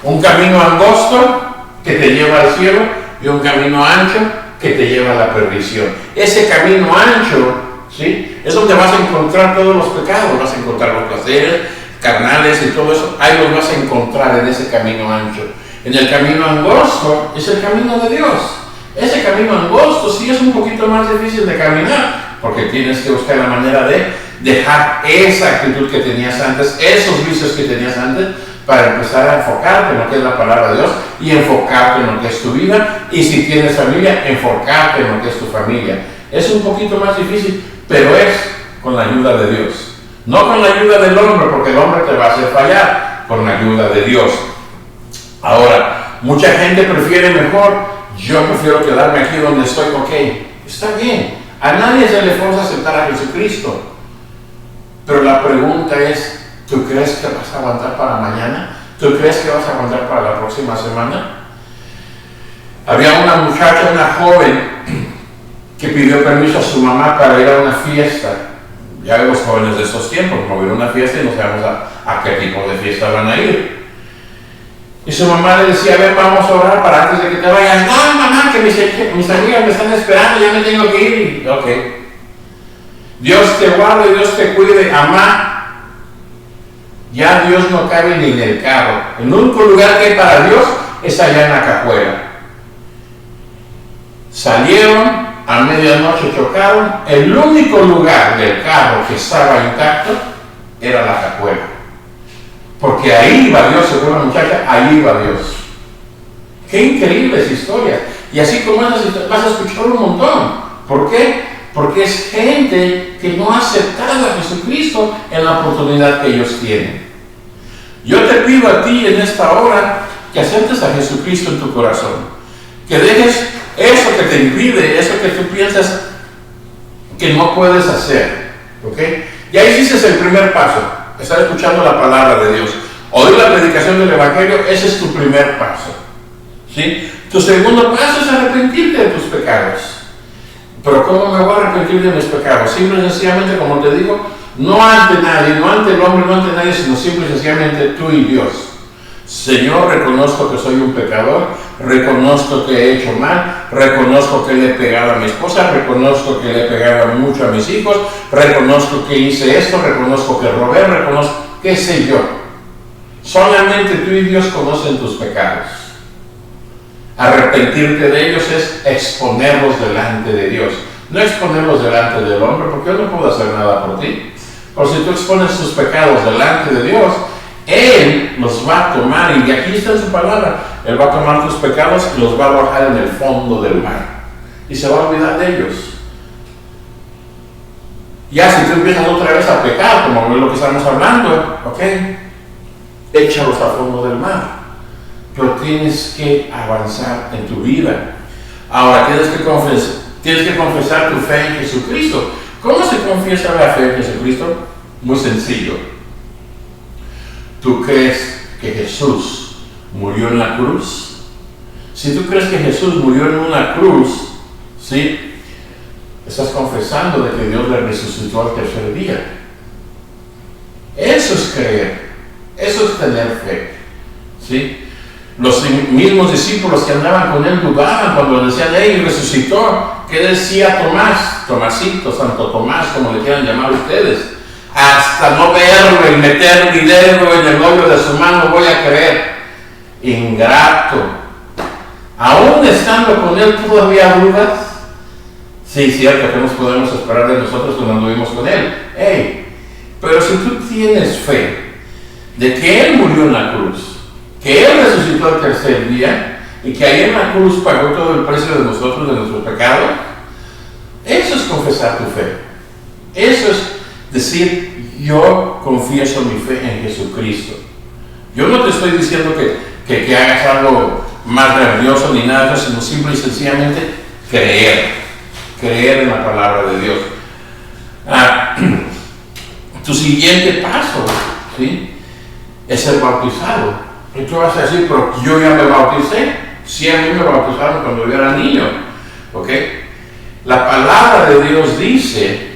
Un camino angosto que te lleva al cielo y un camino ancho que te lleva a la perdición. Ese camino ancho, ¿sí?, es donde vas a encontrar todos los pecados, vas a encontrar los placeres carnales y todo eso. Ahí los vas a encontrar en ese camino ancho. En el camino angosto es el camino de Dios. Ese camino angosto sí es un poquito más difícil de caminar, porque tienes que buscar la manera de dejar esa actitud que tenías antes, esos vicios que tenías antes, para empezar a enfocarte en lo que es la palabra de Dios y enfocarte en lo que es tu vida, y si tienes familia, enfocarte en lo que es tu familia. Es un poquito más difícil, pero es con la ayuda de Dios. No con la ayuda del hombre, porque el hombre te va a hacer fallar, con la ayuda de Dios. Ahora, mucha gente prefiere mejor, yo prefiero quedarme aquí donde estoy, ok, está bien. A nadie se le forza a aceptar a Jesucristo. Pero la pregunta es, ¿tú crees que vas a aguantar para mañana? ¿Tú crees que vas a aguantar para la próxima semana? Había una muchacha, una joven, que pidió permiso a su mamá para ir a una fiesta. Ya vemos jóvenes de estos tiempos, como ir a una fiesta y no sabemos a qué tipo de fiesta van a ir. Y su mamá le decía, ven, vamos a orar para antes de que te vayas. No, mamá, que mis amigas me están esperando, ya me tengo que ir. Ok. Dios te guarde, Dios te cuide, amá. Ya Dios no cabe ni en el carro. El único lugar que hay para Dios es allá en la cajuela. Salieron, a medianoche chocaron. El único lugar del carro que estaba intacto era la cajuela. Porque ahí iba Dios, según la muchacha, ahí iba Dios. Qué increíbles historias. Y así como esas historias, vas a escuchar un montón. ¿Por qué? Porque es gente que no ha aceptado a Jesucristo en la oportunidad que ellos tienen. Yo te pido a ti en esta hora que aceptes a Jesucristo en tu corazón. Que dejes eso que te impide, eso que tú piensas que no puedes hacer. ¿Ok? Ya hiciste el primer paso. Estar escuchando la palabra de Dios. Oír la predicación del Evangelio, ese es tu primer paso. ¿Sí? Tu segundo paso es arrepentirte de tus pecados. Pero ¿cómo me voy a arrepentir de mis pecados? Simple y sencillamente, como te digo, no ante nadie, no ante el hombre, no ante nadie, sino simple y sencillamente tú y Dios. Señor, reconozco que soy un pecador, reconozco que he hecho mal, reconozco que le he pegado a mi esposa, reconozco que le he pegado mucho a mis hijos, reconozco que hice esto, reconozco que robé, reconozco, qué sé yo. Solamente tú y Dios conocen tus pecados. Arrepentirte de ellos es exponerlos delante de Dios, no exponerlos delante del hombre, porque yo no puedo hacer nada por ti. Pero si tú expones tus pecados delante de Dios, Él los va a tomar, y aquí está en su palabra, Él va a tomar tus pecados y los va a arrojar en el fondo del mar. Y se va a olvidar de ellos. Ya si tú empiezas otra vez a pecar, como es lo que estamos hablando, ¿ok? Échalos al fondo del mar. Pero tienes que avanzar en tu vida. Ahora, tienes que confesar tu fe en Jesucristo. ¿Cómo se confiesa la fe en Jesucristo? Muy sencillo. ¿Tú crees que Jesús murió en la cruz? Si tú crees que Jesús murió en una cruz, ¿sí?, estás confesando de que Dios le resucitó al tercer día. Eso es creer. Eso es tener fe. ¿Sí? Los mismos discípulos que andaban con él dudaban cuando decían, ¡hey, resucitó! ¿Qué decía Tomás? Tomasito, Santo Tomás, como le quieran llamar ustedes. Hasta no verlo y meter mi dedo en el hoyo de su mano voy a creer. Ingrato. Aún estando con él todavía dudas. Sí, cierto, que nos podemos esperar de nosotros cuando anduvimos con él. Hey, pero si tú tienes fe de que él murió en la cruz, que él resucitó al tercer día y que ahí en la cruz pagó todo el precio de nosotros, de nuestro pecado, eso es confesar tu fe. Eso es decir, yo confieso mi fe en Jesucristo. Yo no te estoy diciendo que hagas algo más grandioso ni nada, sino simple y sencillamente creer en la palabra de Dios. Tu siguiente paso, ¿sí?, es ser bautizado. Y tú vas a decir, pero yo ya me bauticé. Sí, a mí me bautizaron cuando yo era niño. ¿Ok? La palabra de Dios dice,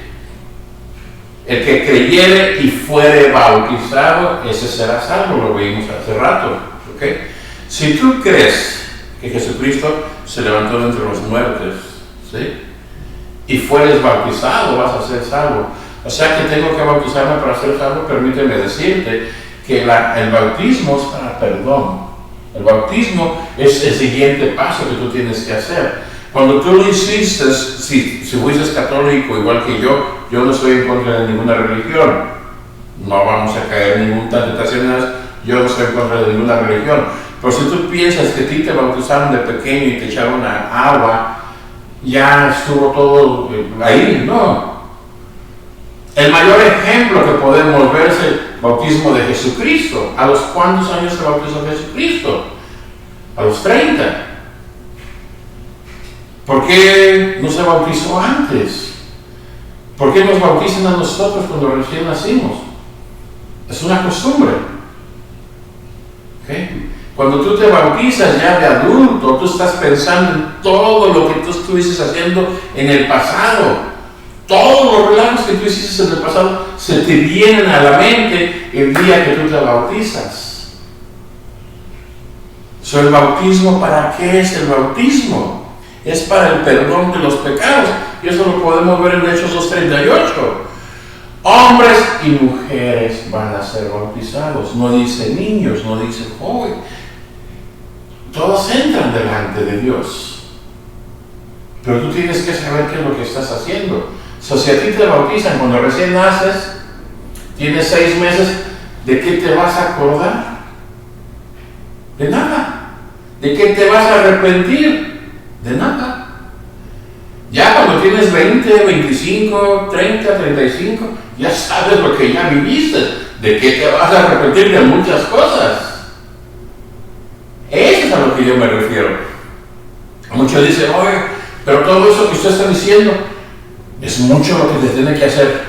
el que creyere y fuere bautizado, ese será salvo. Lo vimos hace rato. ¿Ok? Si tú crees que Jesucristo se levantó de entre los muertos, ¿sí?, y fueres bautizado, vas a ser salvo. O sea que tengo que bautizarme para ser salvo. Permíteme decirte que el bautismo es para perdón. El bautismo es el siguiente paso que tú tienes que hacer. Cuando tú lo hiciste, si fuiste católico igual que yo no estoy en contra de ninguna religión. No vamos a caer en ninguna tentación. Yo no estoy en contra de ninguna religión. Pero si tú piensas que a ti te bautizaron de pequeño y te echaron agua, ya estuvo todo ahí, no. El mayor ejemplo que podemos ver es el bautismo de Jesucristo. ¿A los cuántos años se bautizó Jesucristo? A los 30. ¿Por qué no se bautizó antes? ¿Por qué nos bautizan a nosotros cuando recién nacimos? Es una costumbre. ¿Okay? Cuando tú te bautizas ya de adulto, tú estás pensando en todo lo que tú estuviste haciendo en el pasado. Todos los relatos que tú hiciste en el pasado se te vienen a la mente el día que tú te bautizas. ¿El bautismo para qué es el bautismo? Es para el perdón de los pecados. Y eso lo podemos ver en Hechos 2:38. Hombres y mujeres van a ser bautizados. No dice niños, no dice jóvenes. Todos entran delante de Dios. Pero tú tienes que saber qué es lo que estás haciendo. Si a ti te bautizan cuando recién naces, tienes 6 meses, ¿de qué te vas a acordar? De nada. ¿De qué te vas a arrepentir? De nada. Ya cuando tienes 20, 25, 30, 35, ya sabes lo que ya viviste. ¿De qué te vas a arrepentir? De muchas cosas. Eso es a lo que yo me refiero. Muchos dicen, oye, pero todo eso que usted está diciendo es mucho lo que se tiene que hacer.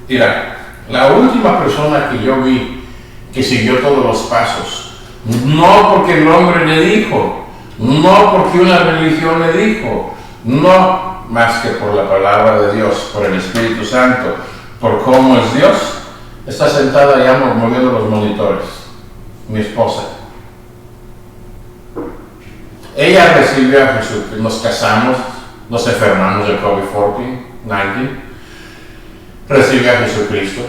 Mira, la última persona que yo vi que siguió todos los pasos, no porque el hombre le dijo, no porque una religión le dijo, no más que por la palabra de Dios, por el Espíritu Santo, por cómo es Dios, está sentada allá moviendo los monitores, mi esposa. Ella recibió a Jesús, nos casamos, nos enfermamos de COVID-19, recibió a Jesucristo,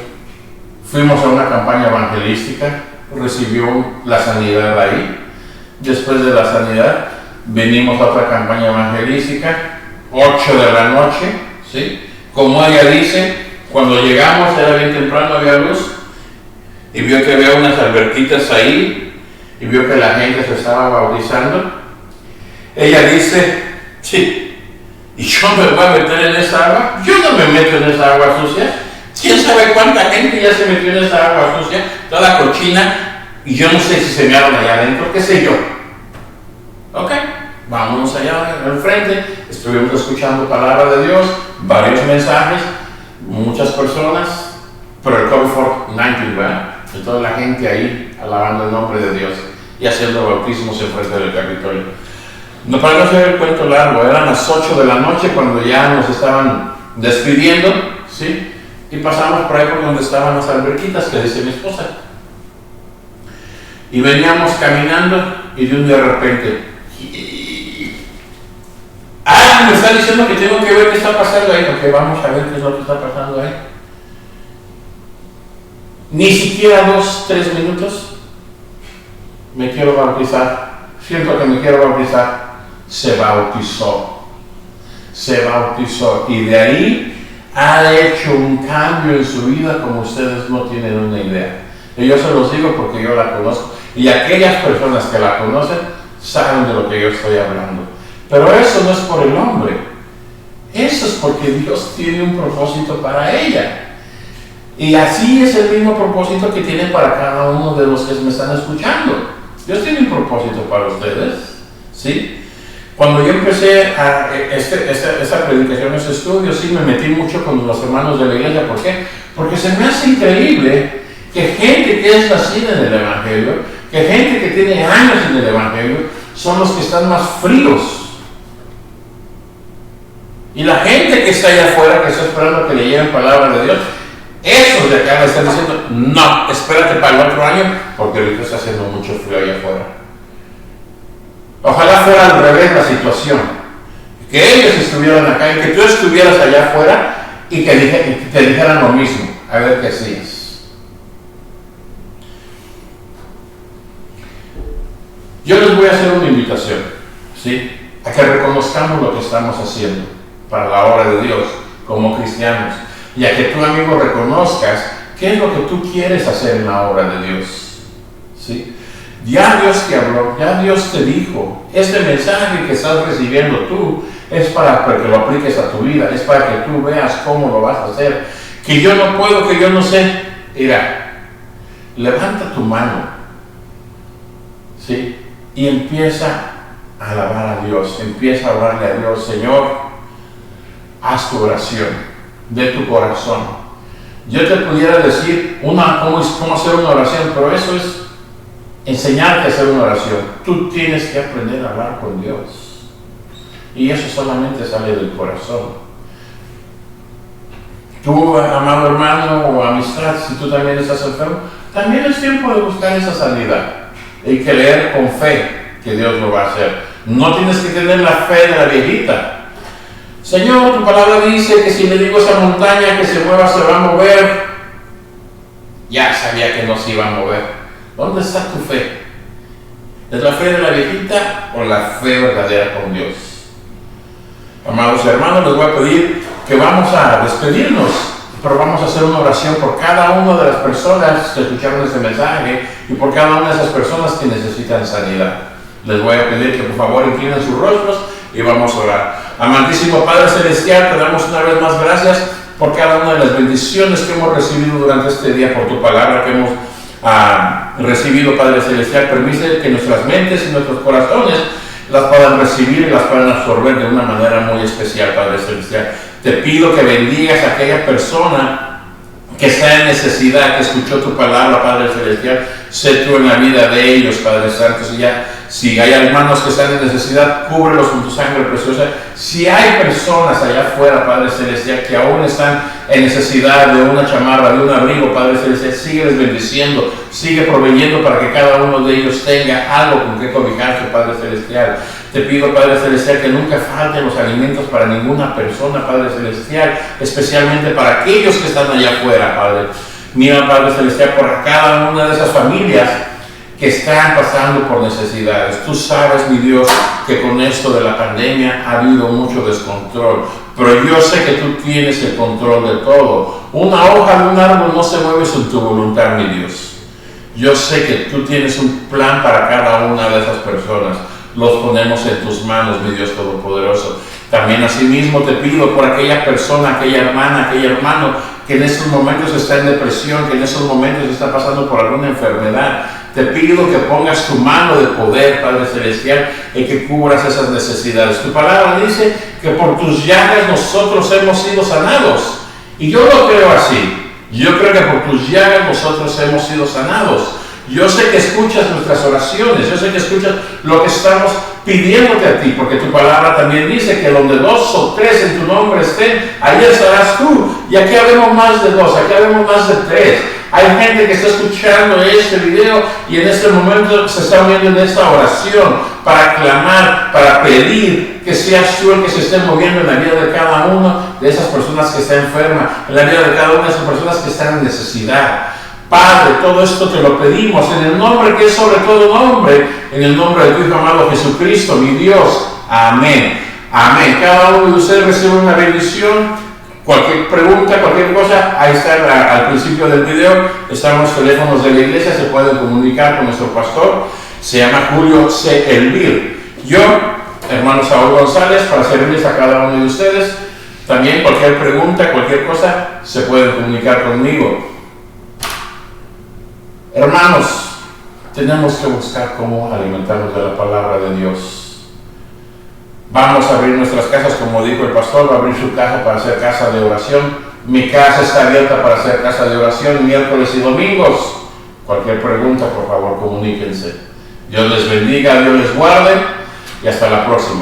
fuimos a una campaña evangelística, recibió la sanidad ahí. Después de la sanidad, venimos a otra campaña evangelística, 8 de la noche, ¿sí? Como ella dice, cuando llegamos era bien temprano, había luz, y vio que había unas alberquitas ahí y vio que la gente se estaba bautizando, ella dice, sí, ¿y yo me voy a meter en esa agua? Yo no me meto en esa agua sucia. ¿Quién sabe cuánta gente ya se metió en esa agua sucia, toda cochina, y yo no sé si se mearon allá adentro, qué sé yo? Ok, vámonos allá al frente, estuvimos escuchando palabra de Dios, varios mensajes, muchas personas, pero el COVID-19, ¿verdad? Y toda la gente ahí alabando el nombre de Dios y haciendo bautismos en frente del Capitolio. No, para no hacer el cuento largo, eran las 8 de la noche cuando ya nos estaban despidiendo, ¿sí? Y pasamos por ahí por donde estaban las alberquitas que dice mi esposa. Y veníamos caminando y de un de repente, me está diciendo que tengo que ver qué está pasando ahí. Ok, vamos a ver qué es lo que está pasando ahí. Ni siquiera 2-3 minutos. Me quiero bautizar. Siento que me quiero bautizar. Se bautizó. Y de ahí ha hecho un cambio en su vida como ustedes no tienen una idea. Y yo se los digo porque yo la conozco. Y aquellas personas que la conocen saben de lo que yo estoy hablando. Pero eso no es por el hombre. Eso es porque Dios tiene un propósito para ella. Y así es el mismo propósito que tiene para cada uno de los que me están escuchando. Dios tiene un propósito para ustedes, ¿sí? Cuando yo empecé a esta predicación, este estudio, sí me metí mucho con los hermanos de la iglesia. ¿Por qué? Porque se me hace increíble que gente que es nacida en el Evangelio, que gente que tiene años en el Evangelio, son los que están más fríos. Y la gente que está allá afuera, que está esperando que le lleven palabra de Dios, esos de acá me están diciendo, no, espérate para el otro año, porque ahorita está haciendo mucho frío allá afuera. Ojalá fuera al revés la situación, que ellos estuvieran acá y que tú estuvieras allá afuera y que te dijeran lo mismo, a ver qué hacías. Yo les voy a hacer una invitación, ¿sí? A que reconozcamos lo que estamos haciendo para la obra de Dios como cristianos, y a que tú, amigo, reconozcas qué es lo que tú quieres hacer en la obra de Dios, ¿sí? Ya Dios te habló, ya Dios te dijo, este mensaje que estás recibiendo tú es para que lo apliques a tu vida, es para que tú veas cómo lo vas a hacer. Que yo no puedo, que yo no sé. Mira, levanta tu mano, ¿sí? Y empieza a alabar a Dios, empieza a orarle a Dios. Señor, haz tu oración de tu corazón. Yo te pudiera decir cómo hacer una oración, pero eso es enseñarte a hacer una oración. Tú tienes que aprender a hablar con Dios, y eso solamente sale del corazón. Tú, amado hermano o amistad, si tú también estás enfermo, también es tiempo de buscar esa sanidad. Hay que leer con fe que Dios lo va a hacer. No tienes que tener la fe de la viejita. Señor, tu palabra dice que si le digo a esa montaña que se mueva, se va a mover. Ya sabía que no se iba a mover. ¿Dónde está tu fe? ¿Es la fe de la viejita o la fe verdadera con Dios? Amados hermanos, les voy a pedir que vamos a despedirnos, pero vamos a hacer una oración por cada una de las personas que escucharon este mensaje y por cada una de esas personas que necesitan sanidad. Les voy a pedir que por favor inclinen sus rostros y vamos a orar. Amantísimo Padre Celestial, te damos una vez más gracias por cada una de las bendiciones que hemos recibido durante este día, por tu palabra que hemos recibido, Padre Celestial. Permite que nuestras mentes y nuestros corazones las puedan recibir y las puedan absorber de una manera muy especial, Padre Celestial. Te pido que bendigas a aquella persona que está en necesidad, que escuchó tu palabra, Padre Celestial. Sé tú en la vida de ellos, Padre Santo. Si hay hermanos que están en necesidad, cúbrelos con tu sangre preciosa. Si hay personas allá afuera, Padre Celestial, que aún están en necesidad de una chamarra, de un abrigo, Padre Celestial, sígueles bendiciendo, sigue proveyendo para que cada uno de ellos tenga algo con que cobijarse, Padre Celestial. Te pido, Padre Celestial, que nunca falten los alimentos para ninguna persona, Padre Celestial, especialmente para aquellos que están allá afuera, Padre. Mira, Padre Celestial, por cada una de esas familias que están pasando por necesidades. Tú sabes, mi Dios, que con esto de la pandemia ha habido mucho descontrol, pero yo sé que tú tienes el control de todo. Una hoja de un árbol no se mueve sin tu voluntad, mi Dios. Yo sé que tú tienes un plan para cada una de esas personas. Los ponemos en tus manos, mi Dios Todopoderoso. También asimismo te pido por aquella persona, aquella hermana, aquel hermano que en estos momentos está en depresión, que en estos momentos está pasando por alguna enfermedad. Te pido que pongas tu mano de poder, Padre Celestial, y que cubras esas necesidades. Tu palabra dice que por tus llagas nosotros hemos sido sanados. Y yo lo creo así. Yo creo que por tus llagas nosotros hemos sido sanados. Yo sé que escuchas nuestras oraciones, yo sé que escuchas lo que estamos pidiéndote a ti, porque tu palabra también dice que donde 2 o 3 en tu nombre estén, allí estarás tú. Y aquí habemos más de 2, aquí habemos más de 3. Hay gente que está escuchando este video y en este momento se está uniendo en esta oración para clamar, para pedir que seas tú el que se esté moviendo en la vida de cada una de esas personas que está enferma, en la vida de cada una de esas personas que están en necesidad. Padre, todo esto te lo pedimos en el nombre que es sobre todo nombre, en el nombre de tu Hijo amado Jesucristo, mi Dios. Amén. Amén. Cada uno de ustedes recibe una bendición. Cualquier pregunta, cualquier cosa, ahí está al principio del video, están los teléfonos de la iglesia, se pueden comunicar con nuestro pastor, se llama Julio C. Elvir. Yo, hermano Saúl González, para servirles a cada uno de ustedes. También cualquier pregunta, cualquier cosa, se pueden comunicar conmigo. Hermanos, tenemos que buscar cómo alimentarnos de la palabra de Dios. Vamos a abrir nuestras casas, como dijo el pastor, va a abrir su casa para hacer casa de oración. Mi casa está abierta para hacer casa de oración miércoles y domingos. Cualquier pregunta, por favor, comuníquense. Dios les bendiga, Dios les guarde y hasta la próxima.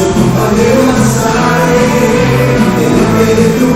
Compañero Nazaret, el nombre de tu